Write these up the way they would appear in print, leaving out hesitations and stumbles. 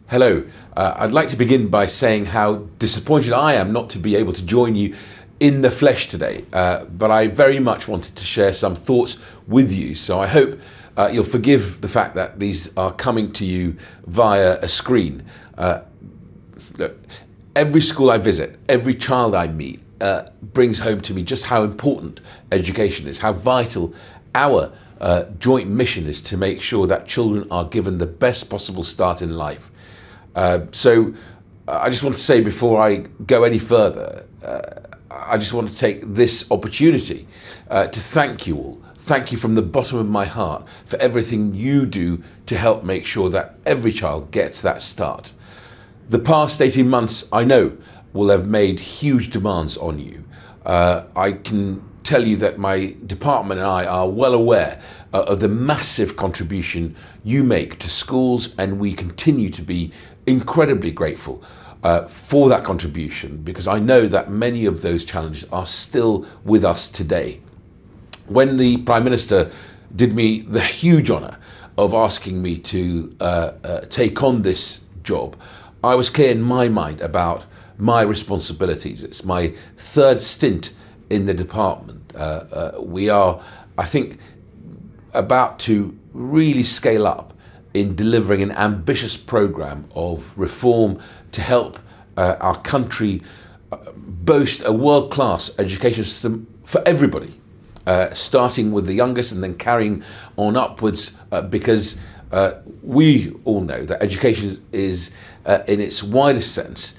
Hello. I'd like to begin by saying how disappointed I am not to be able to join you in the flesh today, but I very much wanted to share some thoughts with you. So I hope you'll forgive the fact that these are coming to you via a screen. Look, every school I visit, every child I meet brings home to me just how important education is, how vital our joint mission is to make sure that children are given the best possible start in life. So I just want to say before I go any further, I just want to take this opportunity to thank you all. Thank you from the bottom of my heart for everything you do to help make sure that every child gets that start. The past 18 months, I know, will have made huge demands on you. I can tell you that my department and I are well aware of the massive contribution you make to schools, and we continue to be incredibly grateful for that contribution, because I know that many of those challenges are still with us today. When the Prime Minister did me the huge honour of asking me to take on this job, I was clear in my mind about my responsibilities. It's my third stint in the department. We are, I think, about to really scale up in delivering an ambitious programme of reform to help our country boast a world-class education system for everybody, starting with the youngest and then carrying on upwards, because we all know that education is, in its widest sense,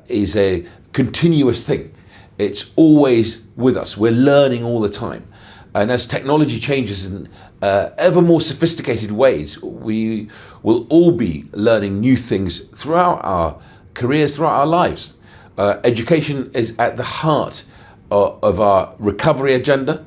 is a continuous thing. It's always with us. We're learning all the time. And as technology changes in ever more sophisticated ways, we will all be learning new things throughout our careers, throughout our lives. Education is at the heart of our recovery agenda.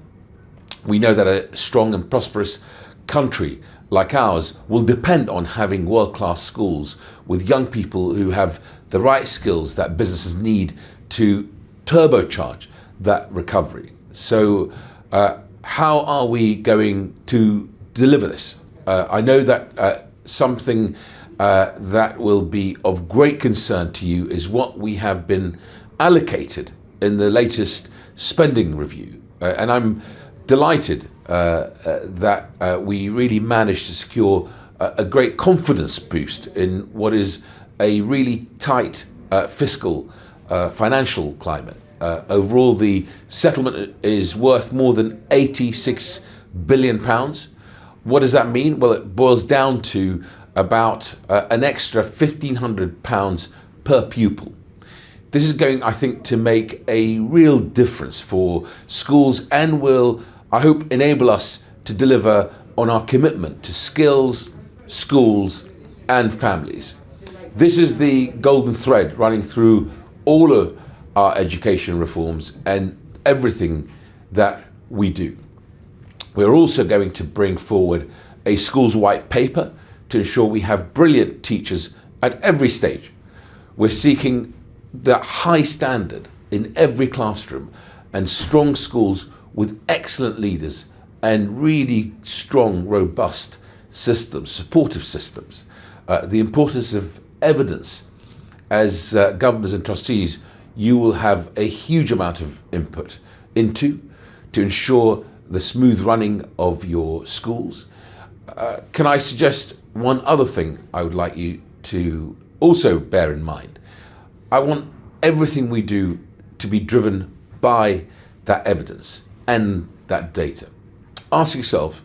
We know that a strong and prosperous country like ours will depend on having world-class schools with young people who have the right skills that businesses need to turbocharge that recovery. So how are we going to deliver this? I know that something that will be of great concern to you is what we have been allocated in the latest spending review. And I'm delighted that we really managed to secure a great confidence boost in what is a really tight fiscal financial climate. Overall, the settlement is worth more than £86 billion. What does that mean? Well, it boils down to about an extra £1,500 per pupil. This is going, I think, to make a real difference for schools and will, I hope, enable us to deliver on our commitment to skills, schools and families. This is the golden thread running through all of our education reforms and everything that we do. We're also going to bring forward a schools white paper to ensure we have brilliant teachers at every stage. We're seeking the high standard in every classroom and strong schools with excellent leaders and really strong, robust systems, supportive systems. The importance of evidence. As governors and trustees, you will have a huge amount of input into to ensure the smooth running of your schools. Can I suggest one other thing I would like you to also bear in mind? I want everything we do to be driven by that evidence and that data. Ask yourself,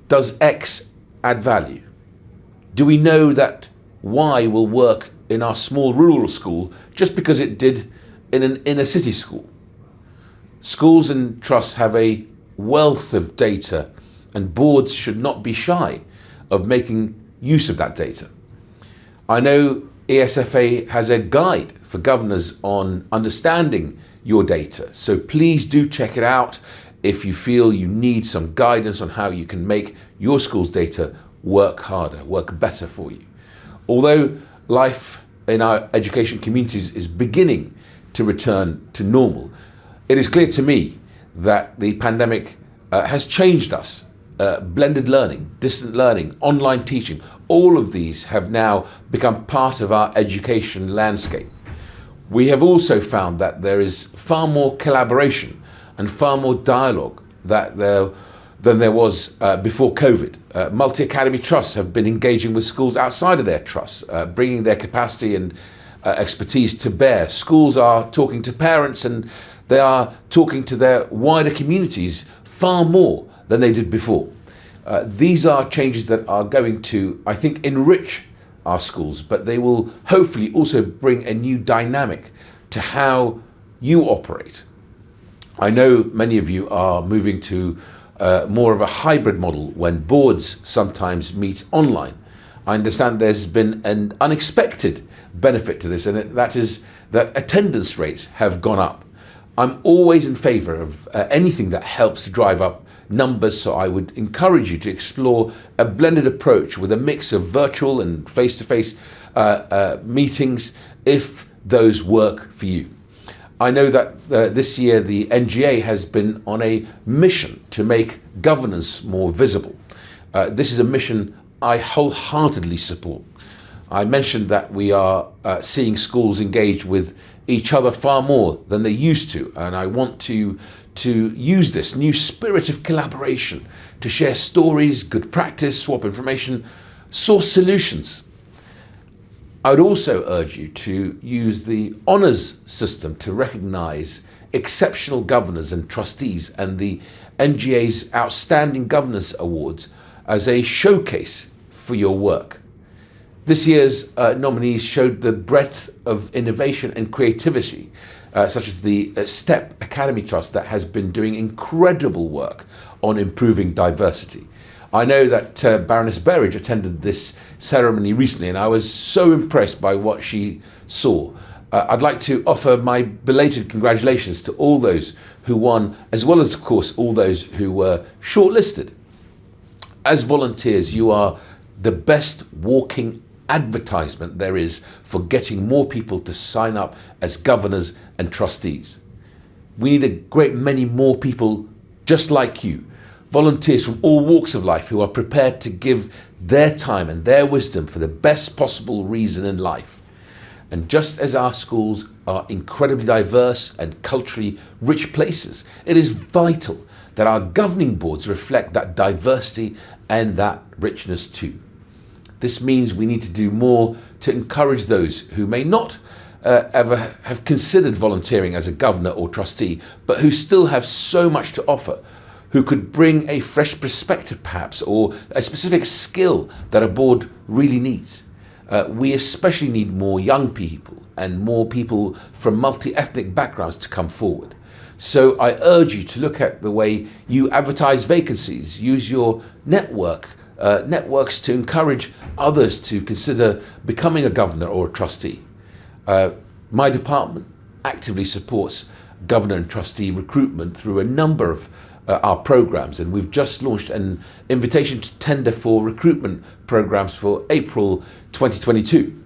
does X add value? Do we know that Y will work in our small rural school just because it did in an inner city school? Schools and trusts have a wealth of data, and boards should not be shy of making use of that data. I know ESFA has a guide for governors on understanding your data, so please do check it out if you feel you need some guidance on how you can make your school's data work harder, work better for you. Although life in our education communities is beginning to return to normal, it is clear to me that the pandemic has changed us blended learning, distant learning, online teaching, all of these have now become part of our education landscape. We have also found that there is far more collaboration and far more dialogue than there was before COVID. Multi-academy trusts have been engaging with schools outside of their trusts, bringing their capacity and expertise to bear. Schools are talking to parents and they are talking to their wider communities far more than they did before. These are changes that are going to, I think, enrich our schools, but they will hopefully also bring a new dynamic to how you operate. I know many of you are moving to more of a hybrid model when boards sometimes meet online. I understand there's been an unexpected benefit to this, and that is that attendance rates have gone up. I'm always in favour of anything that helps to drive up numbers, so I would encourage you to explore a blended approach with a mix of virtual and face-to-face meetings if those work for you. I know that this year the NGA has been on a mission to make governance more visible. This is a mission I wholeheartedly support. I mentioned that we are seeing schools engage with each other far more than they used to, and I want to use this new spirit of collaboration to share stories, good practice, swap information, source solutions. I would also urge you to use the honours system to recognise exceptional governors and trustees, and the NGA's Outstanding Governance Awards as a showcase for your work. This year's nominees showed the breadth of innovation and creativity, such as the STEP Academy Trust that has been doing incredible work on improving diversity. I know that Baroness Berridge attended this ceremony recently, and I was so impressed by what she saw. I'd like to offer my belated congratulations to all those who won, as well as, of course, all those who were shortlisted. As volunteers, you are the best walking advertisement there is for getting more people to sign up as governors and trustees. We need a great many more people just like you, volunteers from all walks of life who are prepared to give their time and their wisdom for the best possible reason in life. And just as our schools are incredibly diverse and culturally rich places, it is vital that our governing boards reflect that diversity and that richness too. This means we need to do more to encourage those who may not ever have considered volunteering as a governor or trustee, but who still have so much to offer, who could bring a fresh perspective perhaps, or a specific skill that a board really needs. We especially need more young people and more people from multi-ethnic backgrounds to come forward. So I urge you to look at the way you advertise vacancies, use your networks to encourage others to consider becoming a governor or a trustee. My department actively supports governor and trustee recruitment through a number of our programs, and we've just launched an invitation to tender for recruitment programs for April 2022.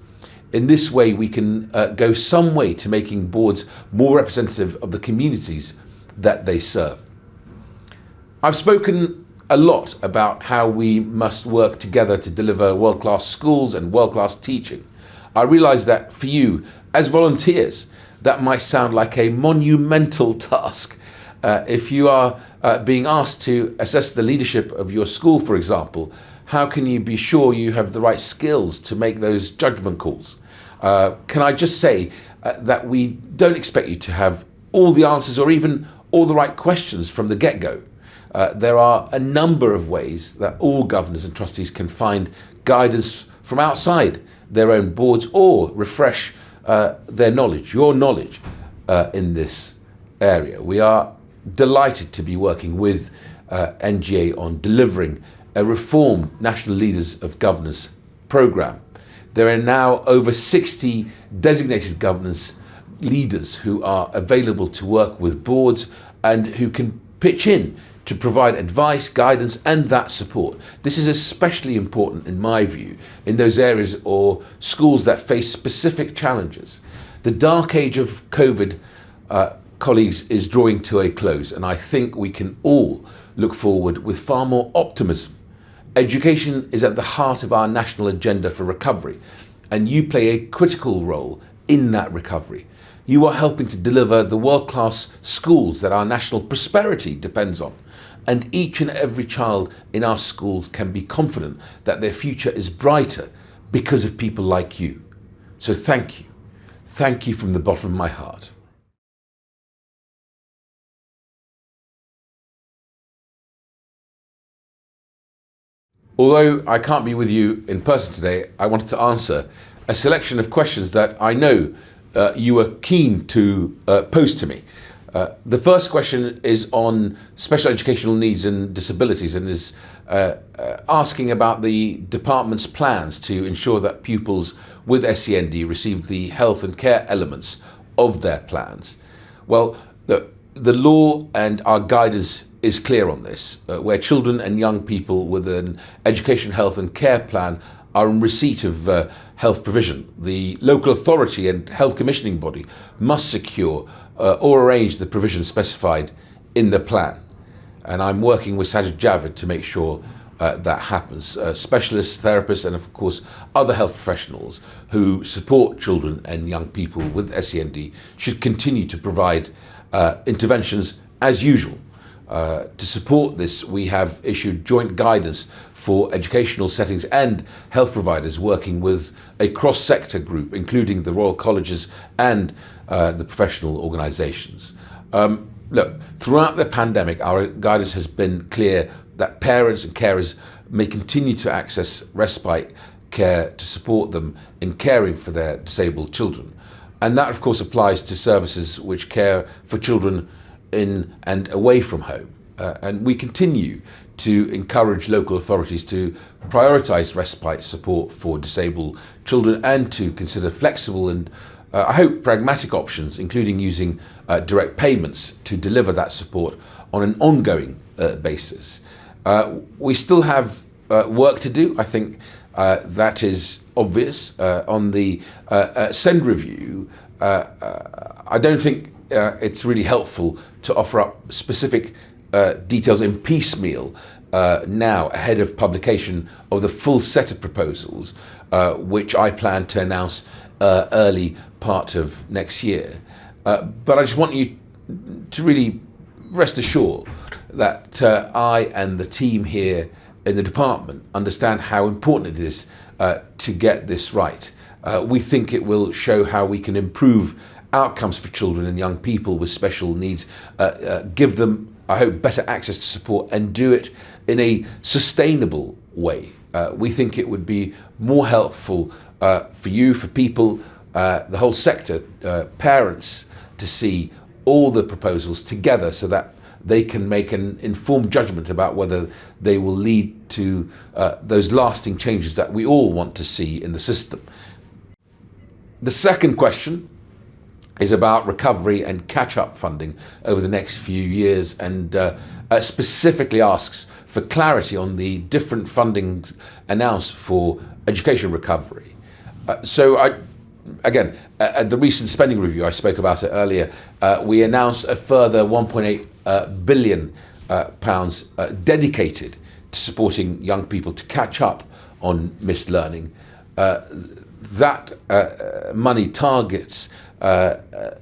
In this way, we can go some way to making boards more representative of the communities that they serve. I've spoken a lot about how we must work together to deliver world-class schools and world-class teaching. I realise that for you, as volunteers, that might sound like a monumental task. If you are being asked to assess the leadership of your school, for example, how can you be sure you have the right skills to make those judgment calls? Can I just say that we don't expect you to have all the answers or even all the right questions from the get-go. There are a number of ways that all governors and trustees can find guidance from outside their own boards or refresh their knowledge, your knowledge in this area. We are delighted to be working with NGA on delivering a reformed National Leaders of Governance programme. There are now over 60 designated governance leaders who are available to work with boards and who can pitch in to provide advice, guidance, and that support. This is especially important, in my view, in those areas or schools that face specific challenges. The dark age of COVID, colleagues, is drawing to a close, and I think we can all look forward with far more optimism. Education is at the heart of our national agenda for recovery, and you play a critical role in that recovery. You are helping to deliver the world-class schools that our national prosperity depends on. And each and every child in our schools can be confident that their future is brighter because of people like you. So thank you. Thank you from the bottom of my heart. Although I can't be with you in person today, I wanted to answer a selection of questions that I know you were keen to pose to me. The first question is on special educational needs and disabilities, and is asking about the department's plans to ensure that pupils with SEND receive the health and care elements of their plans. Well, the law and our guidance is clear on this, where children and young people with an education, health and care plan are in receipt of health provision. The local authority and health commissioning body must secure or arrange the provision specified in the plan. And I'm working with Sajid Javid to make sure that happens. Specialists, therapists, and of course other health professionals who support children and young people with SEND should continue to provide interventions as usual. To support this, we have issued joint guidance for educational settings and health providers, working with a cross-sector group, including the Royal Colleges and the professional organisations. Look, throughout the pandemic, our guidance has been clear that parents and carers may continue to access respite care to support them in caring for their disabled children. And that, of course, applies to services which care for children in and away from home. And we continue to encourage local authorities to prioritise respite support for disabled children and to consider flexible and I hope pragmatic options, including using direct payments to deliver that support on an ongoing basis. We still have work to do. I think that is obvious. On the SEND review, I don't think it's really helpful to offer up specific details in piecemeal now ahead of publication of the full set of proposals, which I plan to announce early part of next year. But I just want you to really rest assured that I and the team here in the department understand how important it is to get this right. We think it will show how we can improve outcomes for children and young people with special needs, give them, I hope, better access to support and do it in a sustainable way. We think it would be more helpful for you, for people, the whole sector, parents, to see all the proposals together so that they can make an informed judgment about whether they will lead to those lasting changes that we all want to see in the system. The second question is about recovery and catch-up funding over the next few years, and specifically asks for clarity on the different fundings announced for education recovery. Again, at the recent spending review, I spoke about it earlier, we announced a further £1.8 billion dedicated to supporting young people to catch up on missed learning. That money targets a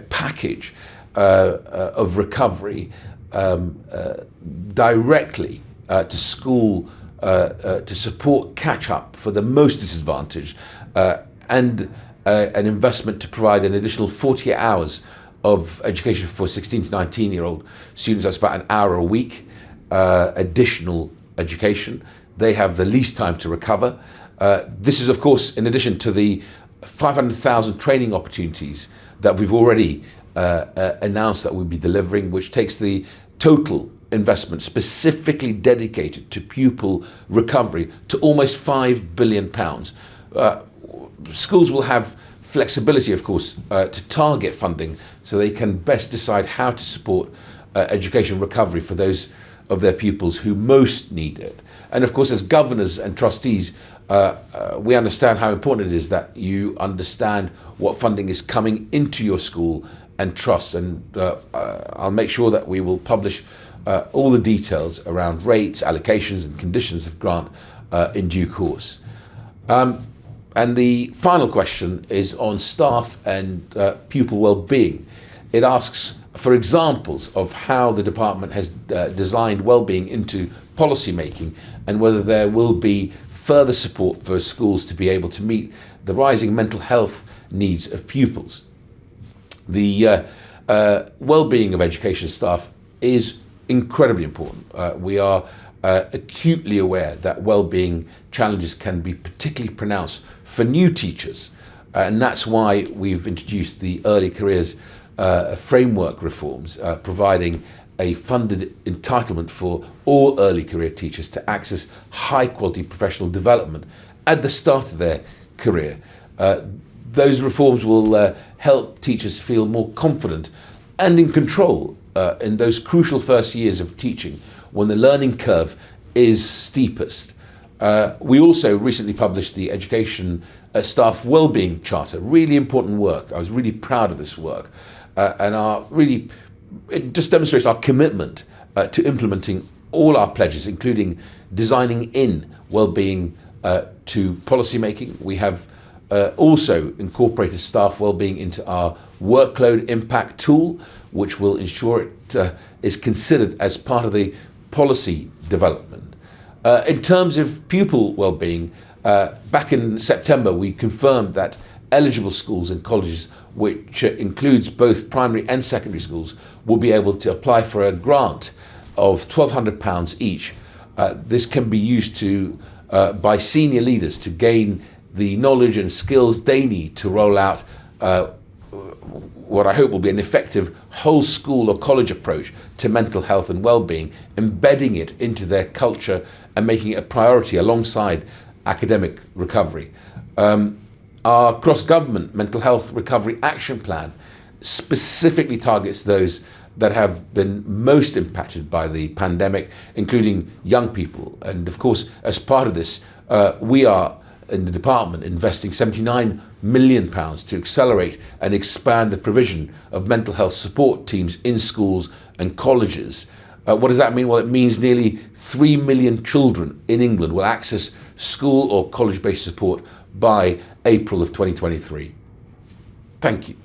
package of recovery directly to school to support catch-up for the most disadvantaged, and an investment to provide an additional 48 hours of education for 16 to 19-year-old students. That's about an hour a week, additional education. They have the least time to recover. This is, of course, in addition to the 500,000 training opportunities that we've already announced that we'll be delivering, which takes the total investment specifically dedicated to pupil recovery to almost £5 billion. Schools will have flexibility, of course, to target funding so they can best decide how to support education recovery for those of their pupils who most need it. And of course, as governors and trustees, we understand how important it is that you understand what funding is coming into your school and trust. And I'll make sure that we will publish all the details around rates, allocations and conditions of grant in due course. And the final question is on staff and pupil well-being. It asks for examples of how the department has designed well-being into policy making, and whether there will be further support for schools to be able to meet the rising mental health needs of pupils. The well-being of education staff is incredibly important. We are acutely aware that well-being challenges can be particularly pronounced for new teachers, and that's why we've introduced the early careers framework reforms, providing a funded entitlement for all early career teachers to access high quality professional development at the start of their career. Those reforms will help teachers feel more confident and in control in those crucial first years of teaching, when the learning curve is steepest. We also recently published the Education Staff Wellbeing Charter, really important work. I was really proud of this work, and it just demonstrates our commitment to implementing all our pledges, including designing in wellbeing to policy making. We have also incorporated staff wellbeing into our workload impact tool, which will ensure it is considered as part of the policy development. In terms of pupil wellbeing, back in September we confirmed that eligible schools and colleges, which includes both primary and secondary schools, will be able to apply for a grant of £1,200 each. This can be used by senior leaders to gain the knowledge and skills they need to roll out what I hope will be an effective whole school or college approach to mental health and well-being, embedding it into their culture and making it a priority alongside academic recovery. Our cross-government mental health recovery action plan specifically targets those that have been most impacted by the pandemic, including young people. And of course, as part of this, we are in the department investing £79 million to accelerate and expand the provision of mental health support teams in schools and colleges. What does that mean? Well, it means nearly 3 million children in England will access school or college-based support by April of 2023. Thank you.